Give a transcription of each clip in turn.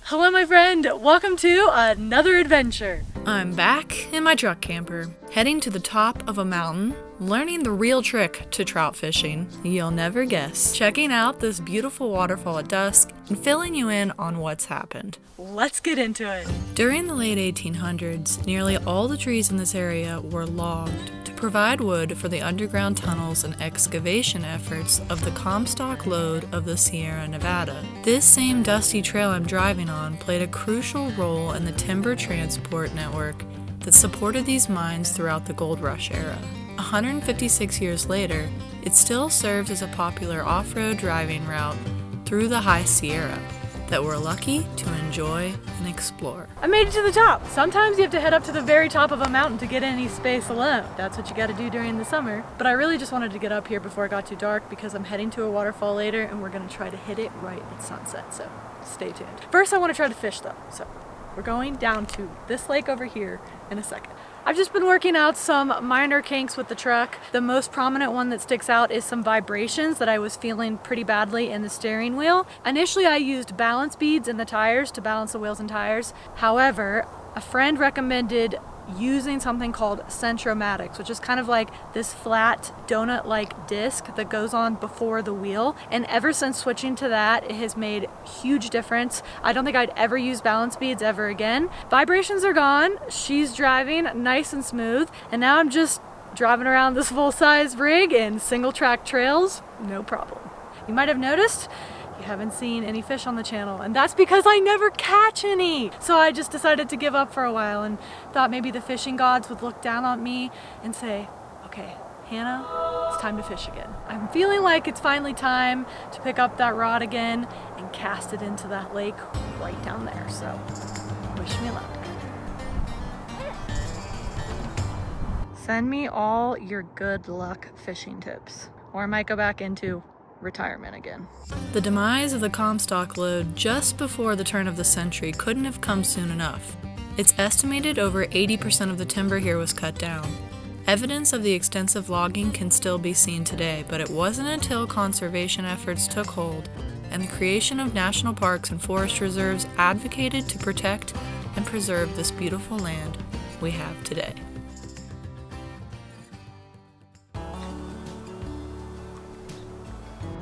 Hello my friend, welcome to another adventure. I'm back in my truck camper, heading to the top of a mountain, learning the real trick to trout fishing, you'll never guess, checking out this beautiful waterfall at dusk, and filling you in on what's happened. Let's get into it. During the late 1800s, nearly all the trees in this area were logged to provide wood for the underground tunnels and excavation efforts of the Comstock Lode of the Sierra Nevada. This same dusty trail I'm driving on played a crucial role in the timber transport network that supported these mines throughout the gold rush era. 156 years later, it still serves as a popular off-road driving route through the High Sierra that we're lucky to enjoy and explore. I made it to the top. Sometimes you have to head up to the very top of a mountain to get any space alone. That's what you gotta do during the summer. But I really just wanted to get up here before it got too dark because I'm heading to a waterfall later and we're gonna try to hit it right at sunset, so stay tuned. First I wanna try to fish though, so we're going down to this lake over here in a second. I've just been working out some minor kinks with the truck. The most prominent one that sticks out is some vibrations that I was feeling pretty badly in the steering wheel. Initially I used balance beads in the tires to balance the wheels and tires. However, a friend recommended using something called Centromatics, which is kind of like this flat donut-like disc that goes on before the wheel. And ever since switching to that, it has made huge difference. I don't think I'd ever use balance beads ever again. Vibrations are gone. She's driving nice and smooth. And now I'm just driving around this full-size rig in single-track trails, no problem. You might have noticed you haven't seen any fish on the channel, and that's because I never catch any. So I just decided to give up for a while and thought maybe the fishing gods would look down on me and say, okay, Hannah, it's time to fish again. I'm feeling like it's finally time to pick up that rod again and cast it into that lake right down there. So wish me luck. Send me all your good luck fishing tips, or I might go back into retirement again. The demise of the Comstock Lode just before the turn of the century couldn't have come soon enough. It's estimated over 80% of the timber here was cut down. Evidence of the extensive logging can still be seen today, but it wasn't until conservation efforts took hold and the creation of national parks and forest reserves advocated to protect and preserve this beautiful land we have today.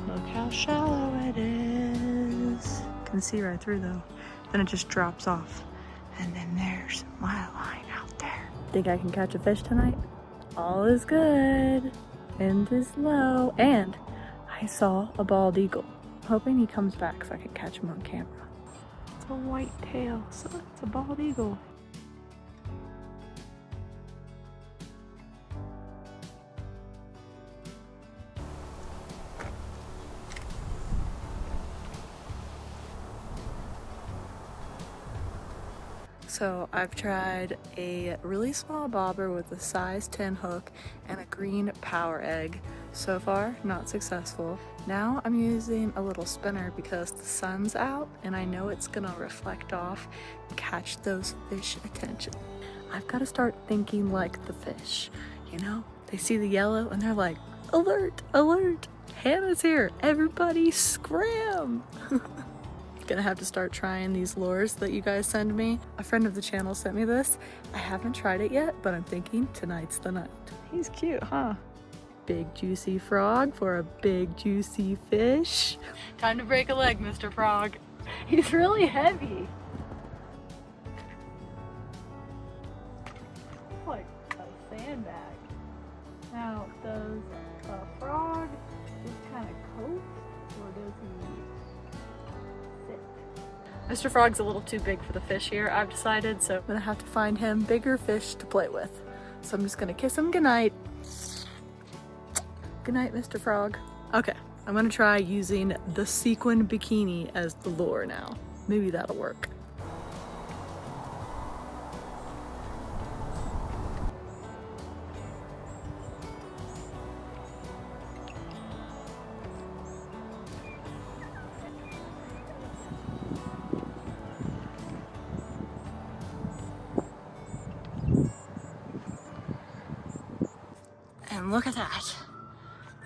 Look how shallow it is. Can see right through though. Then it just drops off. And then there's my line out there. Think I can catch a fish tonight? All is good. Wind is low. And I saw a bald eagle. Hoping he comes back so I can catch him on camera. It's a white tail, so it's a bald eagle. So I've tried a really small bobber with a size 10 hook and a green power egg. So far, not successful. Now I'm using a little spinner because the sun's out and I know it's gonna reflect off and catch those fish attention. I've got to start thinking like the fish, you know? They see the yellow and they're like, alert, alert, Hannah's here, everybody scram. Gonna have to start trying these lures that you guys send me. A friend of the channel sent me this. I haven't tried it yet, but I'm thinking tonight's the night. He's cute, huh? Big juicy frog for a big juicy fish. Time to break a leg, Mr. Frog. He's really heavy. Like a sandbag. Now, does a frog just kind of coast, or does he sit? Mr. Frog's a little too big for the fish here, I've decided, so I'm gonna have to find him bigger fish to play with. So I'm just gonna kiss him goodnight. Goodnight, Mr. Frog. Okay, I'm gonna try using the sequin bikini as the lure now. Maybe that'll work. And look at that.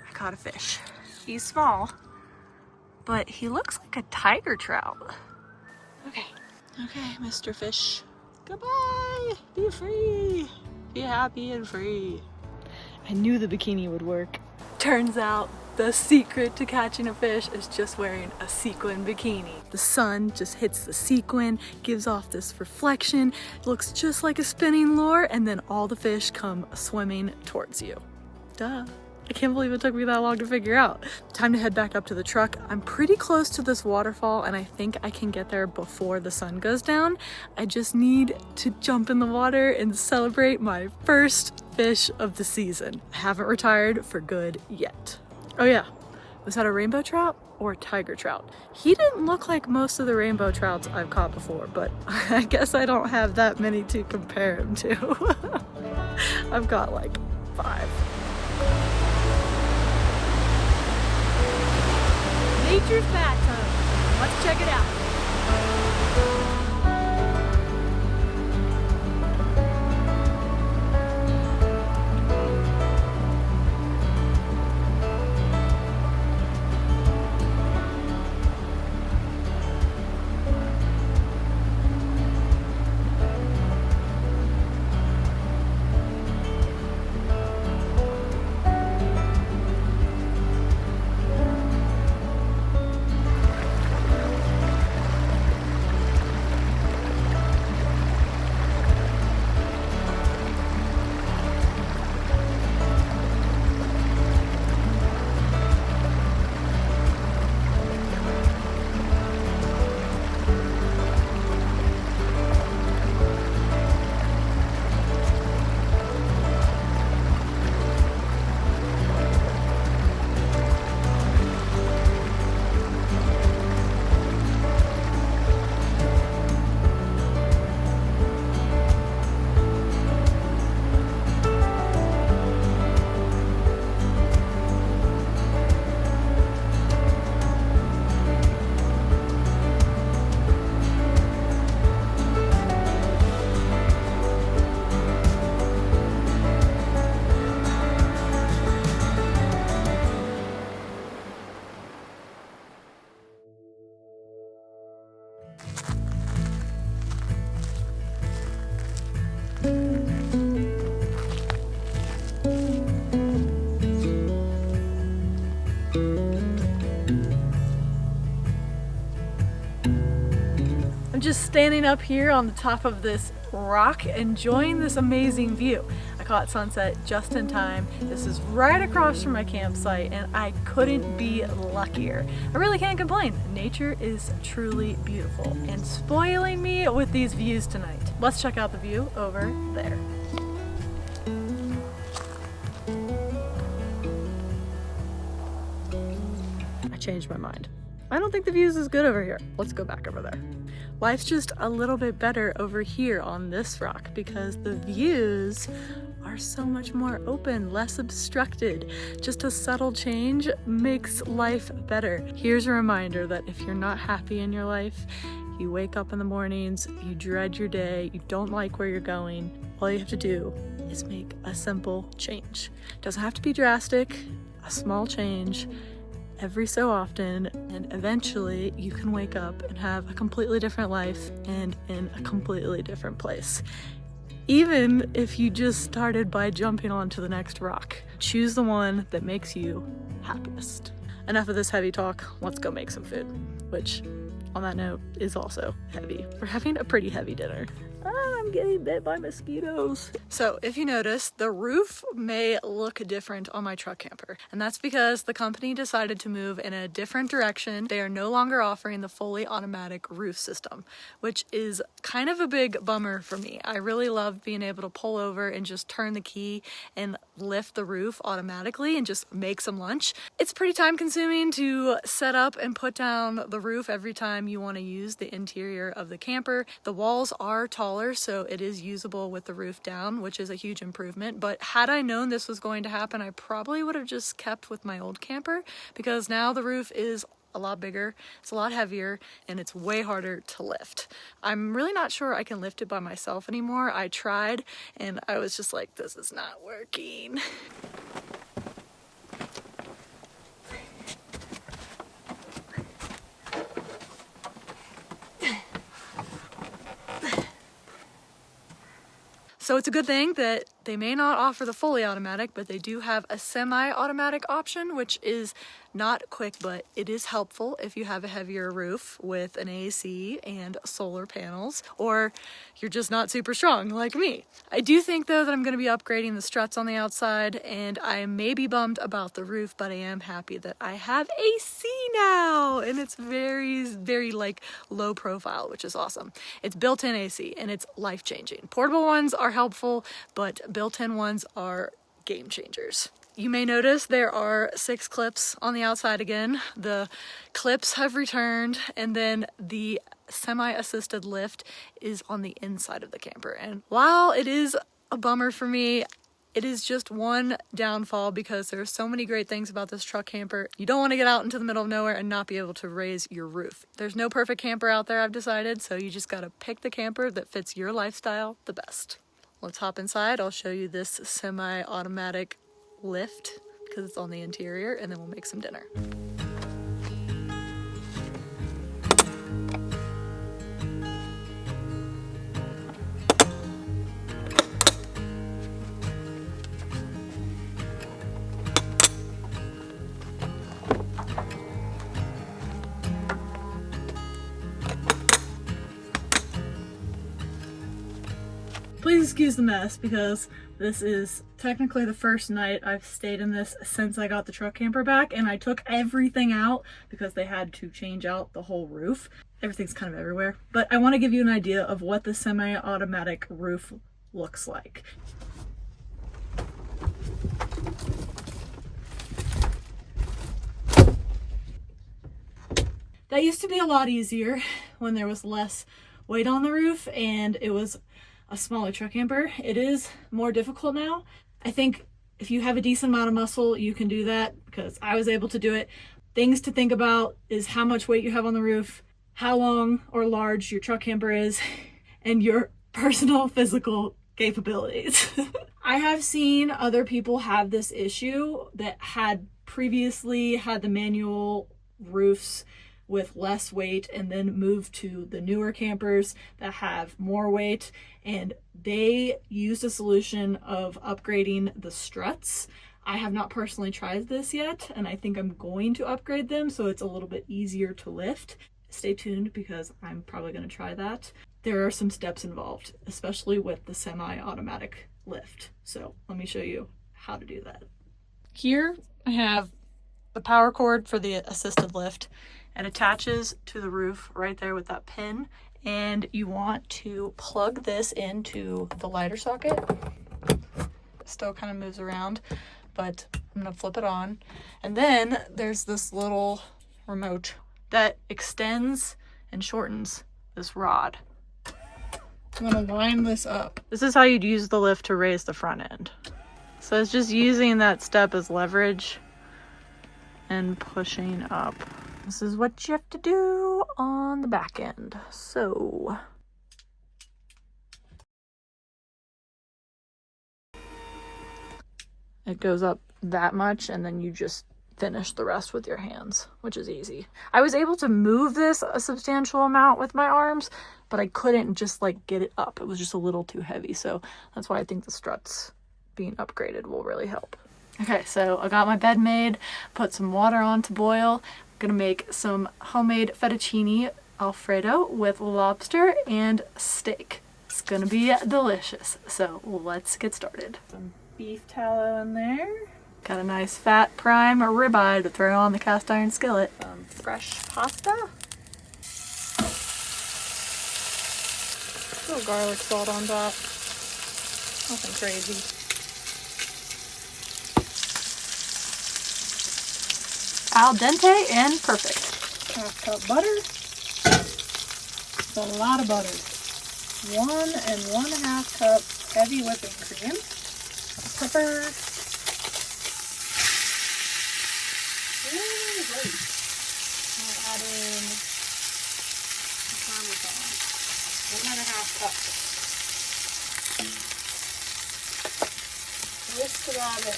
I caught a fish. He's small, but he looks like a tiger trout. Okay, Okay, Mr. Fish. Goodbye! Be free! Be happy and free. I knew the bikini would work. Turns out the secret to catching a fish is just wearing a sequin bikini. The sun just hits the sequin, gives off this reflection, looks just like a spinning lure, and then all the fish come swimming towards you. Duh. I can't believe it took me that long to figure out. Time to head back up to the truck. I'm pretty close to this waterfall and I think I can get there before the sun goes down. I just need to jump in the water and celebrate my first fish of the season. I haven't retired for good yet. Oh yeah, was that a rainbow trout or a tiger trout? He didn't look like most of the rainbow trouts I've caught before, but I guess I don't have that many to compare him to. I've got like 5. Nature's bathtub. Let's check it out. Just standing up here on the top of this rock enjoying this amazing view. I caught sunset just in time. This is right across from my campsite and I couldn't be luckier. I really can't complain. Nature is truly beautiful and spoiling me with these views tonight. Let's check out the view over there. I changed my mind. I don't think the view's as good over here. Let's go back over there. Life's just a little bit better over here on this rock because the views are so much more open, less obstructed. Just a subtle change makes life better. Here's a reminder that if you're not happy in your life, you wake up in the mornings, you dread your day, you don't like where you're going, all you have to do is make a simple change. It doesn't have to be drastic, a small change every so often, and eventually you can wake up and have a completely different life and in a completely different place. Even if you just started by jumping onto the next rock, choose the one that makes you happiest. Enough of this heavy talk, let's go make some food, which on that note is also heavy. We're having a pretty heavy dinner. I'm getting bit by mosquitoes. So if you notice, the roof may look different on my truck camper, and that's because the company decided to move in a different direction. They are no longer offering the fully automatic roof system, which is kind of a big bummer for me. I really love being able to pull over and just turn the key and lift the roof automatically and just make some lunch. It's pretty time consuming to set up and put down the roof every time you want to use the interior of the camper. The walls are taller, so it is usable with the roof down, which is a huge improvement. But had I known this was going to happen, I probably would have just kept with my old camper, because now the roof is a lot bigger, it's a lot heavier, and it's way harder to lift. I'm really not sure I can lift it by myself anymore. I tried and I was just like, this is not working. So it's a good thing that they may not offer the fully automatic, but they do have a semi-automatic option, which is not quick, but it is helpful if you have a heavier roof with an AC and solar panels, or you're just not super strong like me. I do think though that I'm going to be upgrading the struts on the outside, and I may be bummed about the roof, but I am happy that I have AC now, and it's very, very like low profile, which is awesome. It's built-in AC and it's life-changing. Portable ones are helpful, but built-in ones are game changers. You may notice there are 6 clips on the outside again. The clips have returned, and then the semi-assisted lift is on the inside of the camper. And while it is a bummer for me, it is just one downfall because there's so many great things about this truck camper. You don't want to get out into the middle of nowhere and not be able to raise your roof. There's no perfect camper out there, I've decided, so you just gotta pick the camper that fits your lifestyle the best. Let's hop inside. I'll show you this semi-automatic lift because it's on the interior, and then we'll make some dinner. Please excuse the mess because this is technically the first night I've stayed in this since I got the truck camper back, and I took everything out because they had to change out the whole roof. Everything's kind of everywhere, but I want to give you an idea of what the semi-automatic roof looks like. That used to be a lot easier when there was less weight on the roof and it was a smaller truck camper. It is more difficult now. I think if you have a decent amount of muscle, you can do that because I was able to do it. Things to think about is how much weight you have on the roof, how long or large your truck camper is, and your personal physical capabilities. I have seen other people have this issue that had previously had the manual roofs with less weight and then move to the newer campers that have more weight, and they used a solution of upgrading the struts. I have not personally tried this yet, and I think I'm going to upgrade them so it's a little bit easier to lift. Stay tuned because I'm probably going to try that. There are some steps involved, especially with the semi-automatic lift. So let me show you how to do that. Here I have the power cord for the assisted lift. It attaches to the roof right there with that pin, and you want to plug this into the lighter socket. It still kind of moves around, but I'm gonna flip it on. And then there's this little remote that extends and shortens this rod. I'm gonna line this up. This is how you'd use the lift to raise the front end. So it's just using that step as leverage and pushing up. This is what you have to do on the back end. So it goes up that much, and then you just finish the rest with your hands, which is easy. I was able to move this a substantial amount with my arms, but I couldn't just like get it up. It was just a little too heavy. So that's why I think the struts being upgraded will really help. Okay, so I got my bed made, put some water on to boil. Gonna make some homemade fettuccine alfredo with lobster and steak. It's gonna be delicious. So let's get started. Some beef tallow in there. Got a nice fat prime or ribeye to throw on the cast iron skillet. Some fresh pasta. A little garlic salt on top. Nothing crazy. Al dente and perfect. Half cup butter. It's a lot of butter. 1 1/2 cup heavy whipping cream. Pepper. I'll add in Parmesan. 1 1/2 cup. Whisk that in.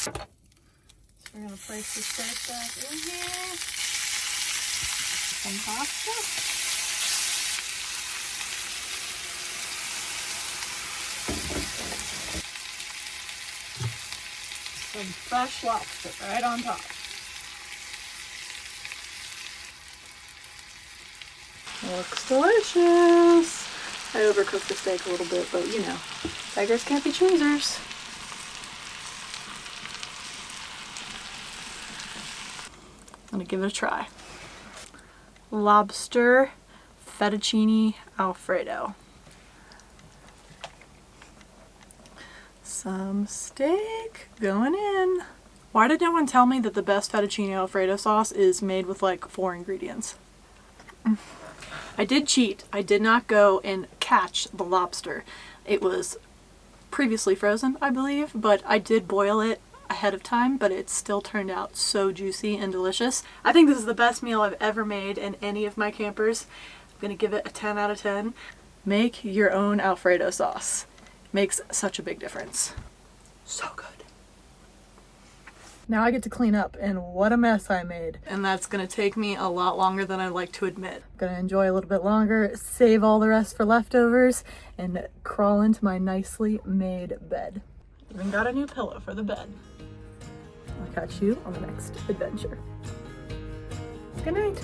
So we're going to place the steak back in here. Some pasta. some fresh lobster right on top. Looks delicious. I overcooked the steak a little bit, but you know, beggars can't be choosers. I'm gonna give it a try. Lobster fettuccine alfredo. Some steak going in. Why did no one tell me that the best fettuccine alfredo sauce is made with like 4 ingredients? I did cheat. I did not go and catch the lobster. It was previously frozen, I believe, but I did boil it ahead of time, but it still turned out so juicy and delicious. I think this is the best meal I've ever made in any of my campers. I'm gonna give it a 10 out of 10. Make your own Alfredo sauce. Makes such a big difference. So good. Now I get to clean up, and what a mess I made. And that's gonna take me a lot longer than I'd like to admit. I'm gonna enjoy a little bit longer, save all the rest for leftovers, and crawl into my nicely made bed. Even got a new pillow for the bed. I'll catch you on the next adventure. Good night.